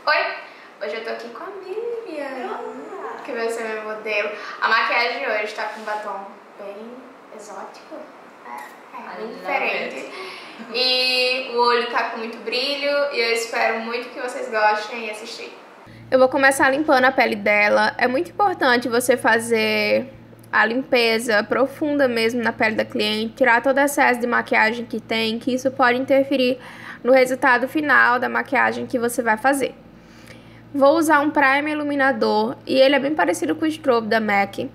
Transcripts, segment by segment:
Oi, hoje eu tô aqui com a Miriam, que vai ser meu modelo. A maquiagem de hoje tá com um batom bem exótico, bem diferente. E o olho tá com muito brilho e eu espero muito que vocês gostem e assistirem. Eu vou começar limpando a pele dela. É muito importante você fazer a limpeza profunda mesmo na pele da cliente, tirar todo o excesso de maquiagem que tem, que isso pode interferir no resultado final da maquiagem que você vai fazer. Vou usar um primer iluminador e ele é bem parecido com o Strobe da MAC.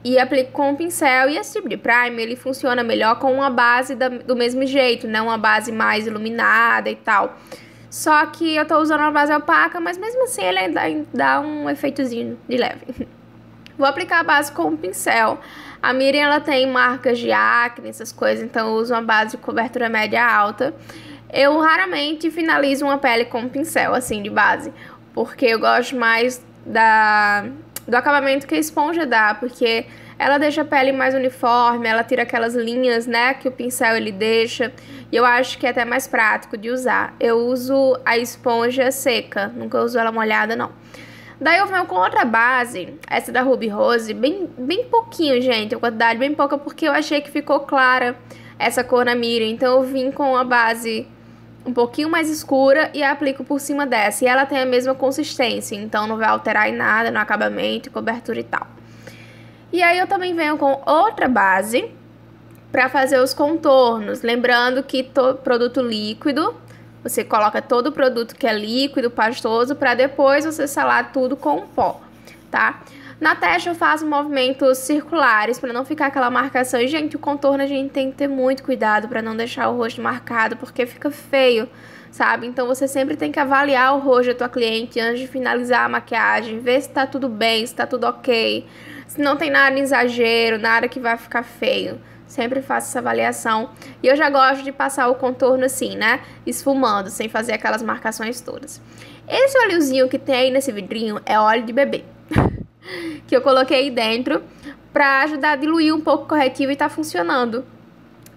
E aplico com um pincel, e esse tipo de primer ele funciona melhor com uma base do mesmo jeito, né? Uma base mais iluminada e tal. Só que eu tô usando uma base opaca, mas mesmo assim ele dá um efeitozinho de leve. Vou aplicar a base com um pincel. A Miriam, ela tem marcas de acne, essas coisas, então eu uso uma base de cobertura média alta. Eu raramente finalizo uma pele com um pincel, assim, de base, porque eu gosto mais do acabamento que a esponja dá, porque ela deixa a pele mais uniforme, ela tira aquelas linhas, né, que o pincel ele deixa, e eu acho que é até mais prático de usar. Eu uso a esponja seca, nunca uso ela molhada, não. Daí eu venho com outra base, essa da Ruby Rose, bem pouquinho, gente, uma quantidade bem pouca, porque eu achei que ficou clara essa cor na Miriam, então eu vim com a base um pouquinho mais escura e aplico por cima dessa. E ela tem a mesma consistência, então não vai alterar em nada no acabamento, cobertura e tal. E aí eu também venho com outra base para fazer os contornos. Lembrando que todo produto líquido, você coloca todo o produto que é líquido, pastoso, para depois você selar tudo com pó, tá? Na testa eu faço movimentos circulares para não ficar aquela marcação. E, gente, o contorno a gente tem que ter muito cuidado para não deixar o rosto marcado, porque fica feio, sabe? Então você sempre tem que avaliar o rosto da tua cliente antes de finalizar a maquiagem, ver se tá tudo bem, se tá tudo ok, se não tem nada de exagero, nada que vai ficar feio. Sempre faço essa avaliação. E eu já gosto de passar o contorno assim, né? Esfumando, sem fazer aquelas marcações todas. Esse óleozinho que tem aí nesse vidrinho é óleo de bebê. Que eu coloquei dentro pra ajudar a diluir um pouco o corretivo e tá funcionando.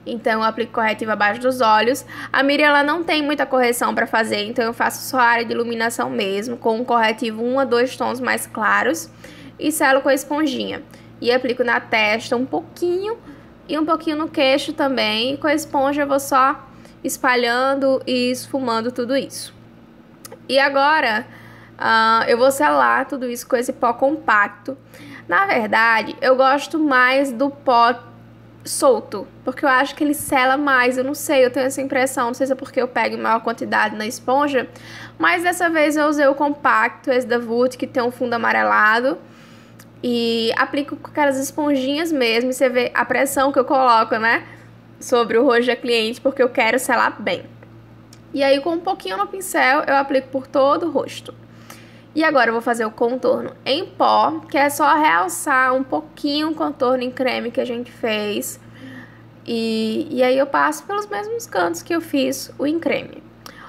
Então eu aplico corretivo abaixo dos olhos. A Miriam, ela não tem muita correção pra fazer, então eu faço só a área de iluminação mesmo, com um corretivo 1 a 2 tons mais claros, e selo com a esponjinha. E aplico na testa um pouquinho e um pouquinho no queixo também. E com a esponja eu vou só espalhando e esfumando tudo isso. E agora eu vou selar tudo isso com esse pó compacto. Na verdade, eu gosto mais do pó solto, porque eu acho que ele sela mais. Eu não sei, eu tenho essa impressão. Não sei se é porque eu pego maior quantidade na esponja, mas dessa vez eu usei o compacto, esse da Vult, que tem um fundo amarelado. E aplico com aquelas esponjinhas mesmo. E você vê a pressão que eu coloco, né, sobre o rosto da cliente, porque eu quero selar bem. E aí, com um pouquinho no pincel, eu aplico por todo o rosto. E agora eu vou fazer o contorno em pó, que é só realçar um pouquinho o contorno em creme que a gente fez. E aí eu passo pelos mesmos cantos que eu fiz o em creme.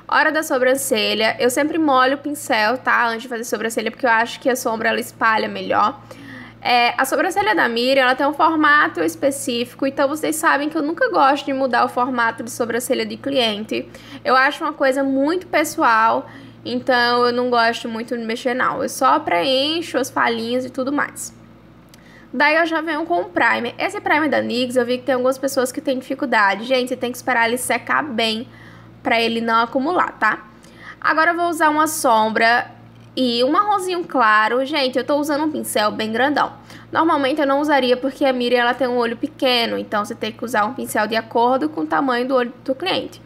Hora da sobrancelha, eu sempre molho o pincel, tá? Antes de fazer sobrancelha, porque eu acho que a sombra ela espalha melhor. A sobrancelha da Miriam, ela tem um formato específico, então vocês sabem que eu nunca gosto de mudar o formato de sobrancelha de cliente. Eu acho uma coisa muito pessoal. Então eu não gosto muito de mexer não, eu só preencho as falhinhas e tudo mais. Daí eu já venho com o primer. Esse primer da NYX eu vi que tem algumas pessoas que têm dificuldade. Gente, você tem que esperar ele secar bem pra ele não acumular, tá? Agora eu vou usar uma sombra e um marronzinho claro. Gente, eu tô usando um pincel bem grandão. Normalmente eu não usaria porque a Miriam ela tem um olho pequeno, então você tem que usar um pincel de acordo com o tamanho do olho do cliente.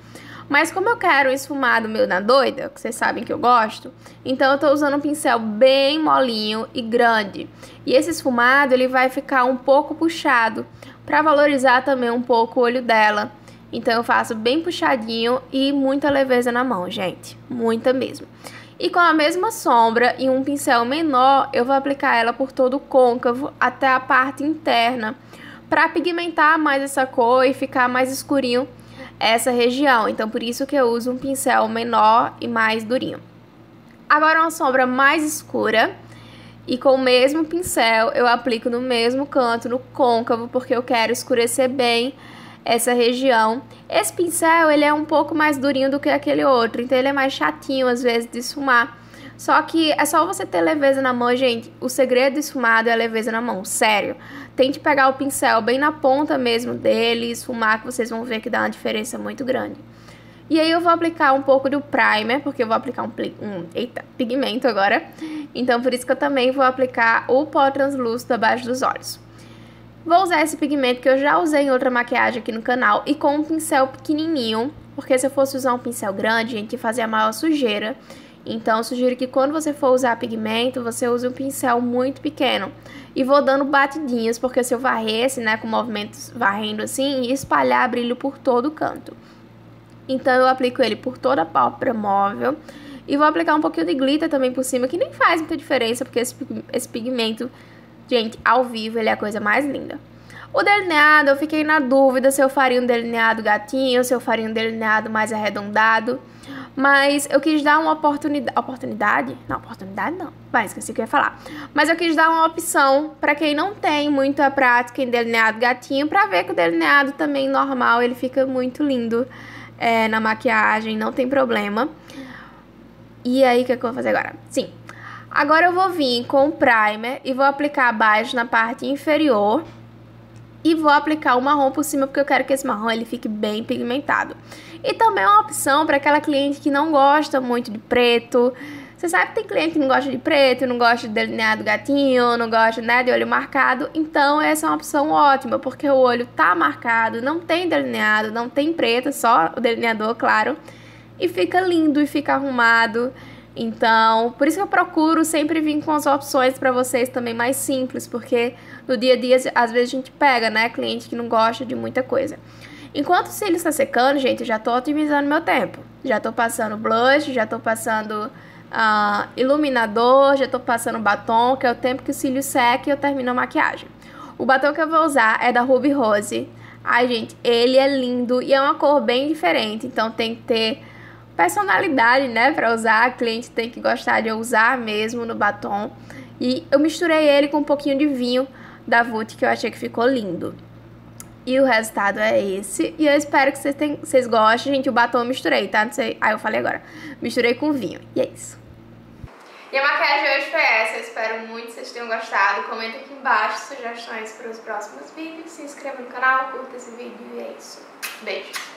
Mas como eu quero um esfumado meu na doida, que vocês sabem que eu gosto, então eu tô usando um pincel bem molinho e grande. E esse esfumado, ele vai ficar um pouco puxado, pra valorizar também um pouco o olho dela. Então eu faço bem puxadinho e muita leveza na mão, gente. Muita mesmo. E com a mesma sombra e um pincel menor, eu vou aplicar ela por todo o côncavo até a parte interna, pra pigmentar mais essa cor e ficar mais escurinho essa região. Então por isso que eu uso um pincel menor e mais durinho. Agora uma sombra mais escura e com o mesmo pincel eu aplico no mesmo canto, no côncavo, porque eu quero escurecer bem essa região. Esse pincel, ele é um pouco mais durinho do que aquele outro, então ele é mais chatinho às vezes de esfumar. Só que é só você ter leveza na mão, gente. O segredo do esfumado é a leveza na mão, sério. Tente pegar o pincel bem na ponta mesmo dele e esfumar, que vocês vão ver que dá uma diferença muito grande. E aí eu vou aplicar um pouco do primer, porque eu vou aplicar um pigmento agora. Então por isso que eu também vou aplicar o pó translúcido abaixo dos olhos. Vou usar esse pigmento que eu já usei em outra maquiagem aqui no canal e com um pincel pequenininho, porque se eu fosse usar um pincel grande, a gente ia fazer a maior sujeira. Então eu sugiro que quando você for usar pigmento, você use um pincel muito pequeno. E vou dando batidinhas, porque se eu varresse, né, com movimentos varrendo assim, ia espalhar brilho por todo o canto. Então eu aplico ele por toda a pálpebra móvel. E vou aplicar um pouquinho de glitter também por cima, que nem faz muita diferença, porque esse pigmento, gente, ao vivo ele é a coisa mais linda. O delineado, eu fiquei na dúvida se eu faria um delineado gatinho, se eu faria um delineado mais arredondado. Mas eu quis dar uma oportunidade. Não, oportunidade não. Vai, esqueci o que eu ia falar. Mas eu quis dar uma opção pra quem não tem muita prática em delineado gatinho, pra ver que o delineado também normal, ele fica muito lindo na maquiagem, não tem problema. E aí, o que eu vou fazer agora? Sim. Agora eu vou vir com o primer e vou aplicar abaixo na parte inferior. E vou aplicar o marrom por cima, porque eu quero que esse marrom ele fique bem pigmentado. E também é uma opção para aquela cliente que não gosta muito de preto. Você sabe que tem cliente que não gosta de preto, não gosta de delineado gatinho, não gosta, né, de olho marcado. Então essa é uma opção ótima, porque o olho tá marcado, não tem delineado, não tem preto, só o delineador, claro. E fica lindo e fica arrumado. Então, por isso que eu procuro sempre vir com as opções pra vocês também mais simples, porque no dia a dia, às vezes a gente pega, né, cliente que não gosta de muita coisa. Enquanto o cílio está secando, gente, eu já tô otimizando meu tempo. Já tô passando blush, já tô passando iluminador, já tô passando batom, que é o tempo que o cílio seca e eu termino a maquiagem. O batom que eu vou usar é da Ruby Rose. Ai, gente, ele é lindo e é uma cor bem diferente, então tem que ter personalidade, né, pra usar. A cliente tem que gostar de usar mesmo no batom. E eu misturei ele com um pouquinho de vinho da Vult, que eu achei que ficou lindo. E o resultado é esse. E eu espero que vocês gostem. Gente, o batom eu misturei, tá? Não sei. Ah, eu falei agora. Misturei com vinho. E é isso. E a maquiagem de hoje foi essa. Eu espero muito que vocês tenham gostado. Comenta aqui embaixo sugestões para os próximos vídeos. Se inscreva no canal, curta esse vídeo e é isso. Beijo.